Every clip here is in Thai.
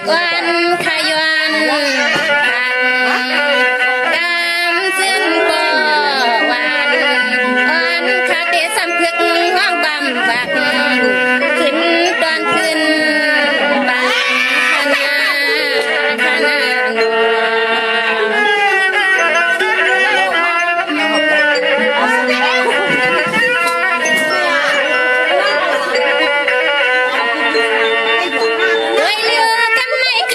วันขยันขัดกามซึ่งบ่วันอ่อนขาเตะสำพึกห้องบำบักขึ้นตอนขึ้นบ้านขนาหลวง ด้วยเรือกำไมข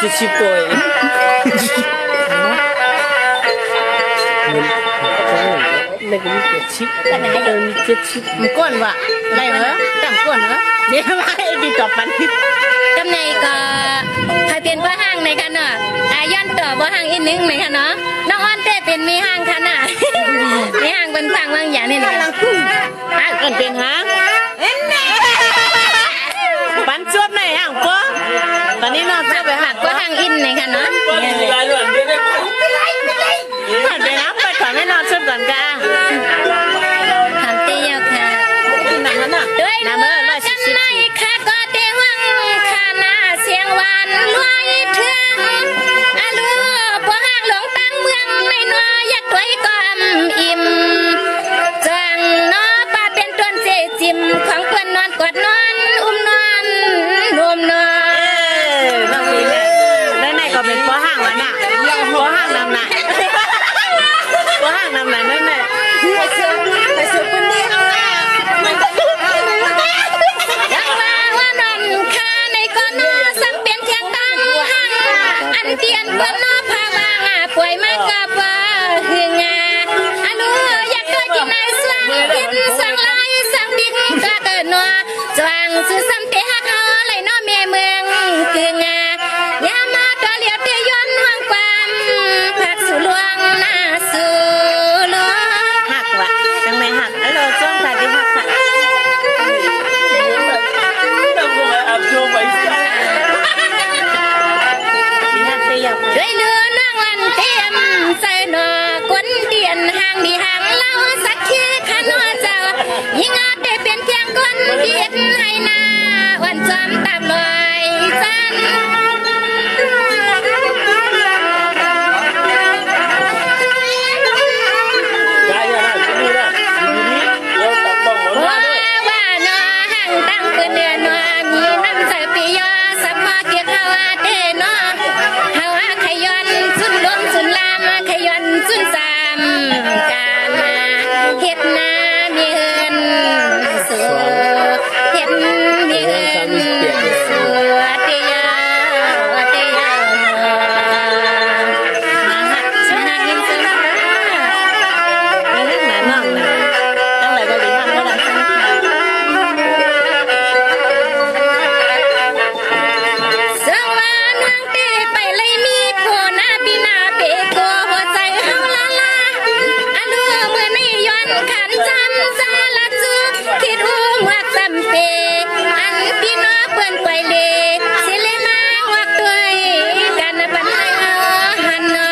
70ป่วยเล็กมี70แต่ไหนเดิน70มันก้นวะได้เหรอจำก้นเหรอเดี๋ยวมาให้ดีต่อปันกำในก็ถ้าเป็นว่าห้างในค่ะเนาะย้อนต่อว่าห้างอีกนึงไหมคะเนาะน้องอ้อนเต้เป็นมีห้างค่ะน่ะมีห้างเป็นฟังบางอย่างนี่นะห้างกันเป็นห้างปันจวบไหนห้างปะตอนนี้นอนจะไปหักว่าห้างอินไหนค่ะเนาะผ่านไปนะไปก่อนไม่นอนชุดก่อนกาทำเตี้ยค่ะด้วยน้ำจันในค่ะก็เตี้ยวังค่ะนาเสียงหวานลอยเถื่อนอาลูพวกห้างหลงตั้งเมืองในนัวอยากตัวก็อิ่มจังเนาะป้าเป็นต้นเจจิมของเพื่อนนอนกอดนอนอุ้มนอนรวมนอนน้องมีเลยแล้วไหนก็เป็นพวกห้างวะน่ะพวกห้างนำไหนพวกห้างนำไหนนั่นแหละไปเสือปืนนี่เอาละมันจะดูยังว่านอนคาในก้อนสักเปลี่ยนเทียงตั้งห้างอันเตียนบนนอพาวางป่วยมากกับว่าหึงอาลูอยากตัวกินในสังกินสังลายสังบิ๊กกะเกิดนัวจวงซื้อซ้ำเตะหักเอาไหลนอเมียเมืองคืองายามาตัวเลียวเตยย้อนห้องความผักสู่ลวงหน้าสู่ลวงหักวะจังไม่หักแล้วเราจ้องใส่ที่หักค่ะด้วยเลือนั่งวันเต็มใส่หนอกวนเดียนห่างดีห่างเล่าสักทีขนอเจ้ายิ่งอาได้เป็นเพียงคนเดียนให้หน้าวันจอมตามลอยจันว่าหนอห่างตั้งปืนเดือนหนอมีน้ำใจปียอสัมมาเกี่ยวข้าวเต้นอขย้อนสุนลมสุนลามขย้อนสุนสามกามาเฮ็ดนามีเฮือนสู่เฮ็ดมีเฮือนสู่เตียเตียมาหักสนากินสนาไม่เล่นหมาน้องนะตั้งแต่ก็ดีทำก็ได้สวรรค์นางเตไปเลยมีโพนาปีนาเปโกหัวใจเฮาละลาอาลูเมื่อนี้ย้อนขันจันซาละจูคิดอูมักจำเปอันพี่น้อเปิ้นไปเลยสิเลมาวักด้วยกันปันให้เอาหันนา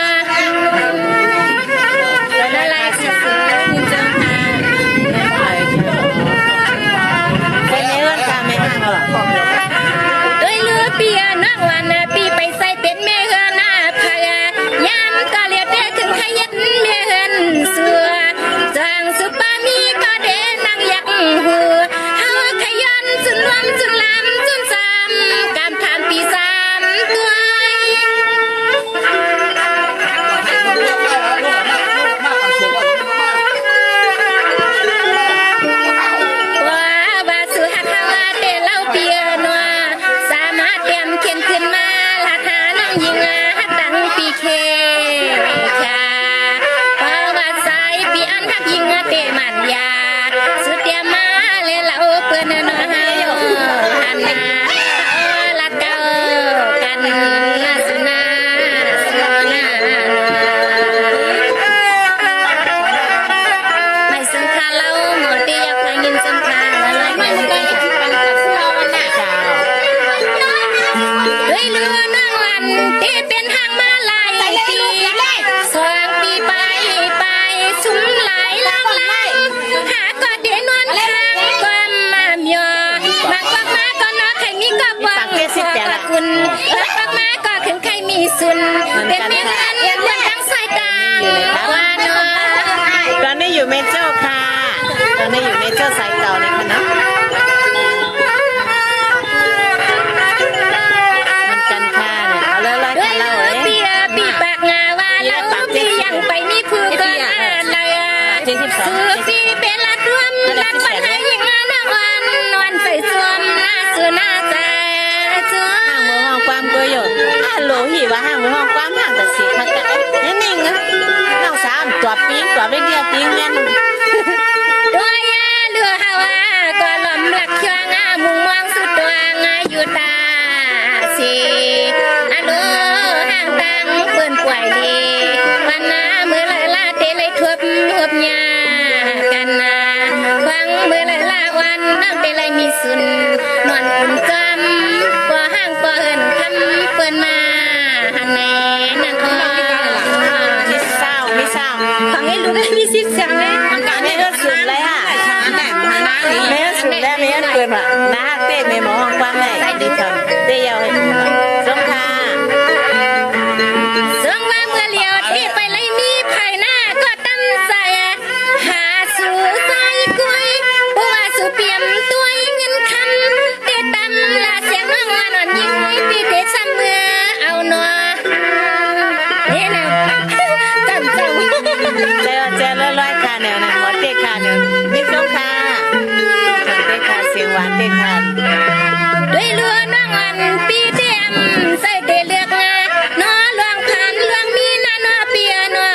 ละลายสิสุนิจังหาคนนี้วันกาไม่ห้างหรอกด้วยเลือเปียนักวันปีไปใส่เป็นเมเฮือนาพายายามก็เลียเตถึงขยันเมเฮือนสัวจางสุปามีก็เดนังยักหัวเฮาขยันจุนรวมจุนลำจุนสามกามทานปีสามตัวว่าสุหักเฮาเตเล่าเปียนัวสามารถเตรียมเขียนขึ้นมาลาทานังยิงหักตังปีเคค่ะเพราะว่าสายปีอันหักยิงเตมันยาสุดเตรียมมาเลยเล่าเปิ้นนอเฮาหันนาละเก้ากันสุนาสุนาไม่สำคัญเล่าหมดที่อยากให้ยินสำคัญอะไรไม่ได้ด้วยเรือนั่งวันที่เป็นหางมาลายปีสองปีไปสุมหลายเล่าไล่หาก็เดนวนทางความมาเมียมากว่ามาก็นอใครมีก็บังขอบคุณมากมาก็ถึงใครมีสุนเป็นเมียเงินเงินทั้งสายตาว่าน้อตอนนี้อยู่เมเจอร์ค่ะตอนนี้อยู่เมเจอร์สายเก่าเลยค่ะเนาะมันกันค่ะเนี่ยเอาเลยเลยค่ะเราปีปากงาว่าเราปียังไปมีคู่กันอะไรซื้อปีเป็นลัดรวมลัดปันให้ยิงนวันนอนใส่สวมหน้าสุนาใจจ้าห้างเมืองห้องความก็อยู่ฮัลโหล ตัวปิ้งตัวไม่เดียวปิ้งเนี่ย ตัวยาเรือฮาวาก็ล้อมหลักเชืองมุงมองสุดตัวอยู่ตาสีอะโลห่างตังเปิ้นป่วยดีวันนามือละลาเตเลยทวบหบยากันนาฟังมือละลาวันน้ำเตเลยมีสุนนอนอุ่นจำบ่ห่างบ่เอิ้นคำเปิ้นมาหันแน่นั่นก็ มีเศร้ามีเศร้า ฟังให้รู้ได้มีสิทธิ์เสียงเลย อันนี้ก็สุดเลยอ่ะแม่สุดแล้วแม่เกินอ่ะนะเต้แม่หมอห้องกว้างไหนดีทำเต้ยาวให้สงค่ะ เสียงว่าเมื่อเลี้ยวที่ไปเลยมีภายหน้าก็ตั้งใจหาสู่ใจกุ้ยเพราะว่าสู่เปี่ยมตัวเงินคำเตะตำลาเสียงน้องว่านอนยิ้มพี่เตะซ้ำเมื่อเอาหนอนี่นะจำ เจอร้อยค่ะเนี่ยนะหมอเต้ค่ะเนี่ยมีสงค่ะเต้ค่ะเสียงหวานเต้ค่ะ ด้วยลัวน้องอันปีเตียมใส่เตเลือกงาน้อลวงพันลวงมีนาน้อเปียนัว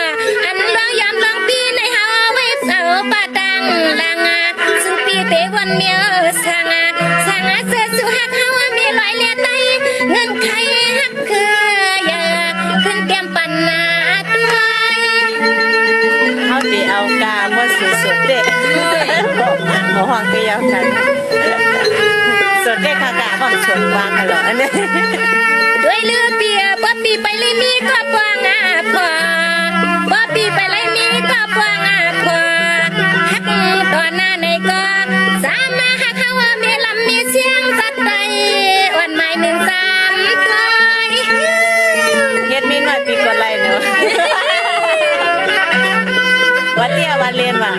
อันลวงยามลวงปีในเฮาไว้เสาป่าตังลางาสุปีเตวันเมียสางาเสื้อสุหักเฮามีลอยเลียไตเงินไขหักคืออย่าขึ้นเตรียมปันนาตัว เขาตีเอากาว่าสุดเต้หมอห้องเต้ยาวค่ะสดเต้ค่ะกาห้องสวนวางกันหรออันนี้ ด้วยเลือเปียบ่ปีไปเลยมีก็ปวงพอบ่ปีไปเลยมีก็ปวงพอฮักตอนหน้าในก็สามมาฮักเฮามีลำมีเสียงสัดไปวันใหม่1 3ตัว เฮ็ดมีหน่อยปีกว่าไรเนาะวันเดียววันเรียนว่ะ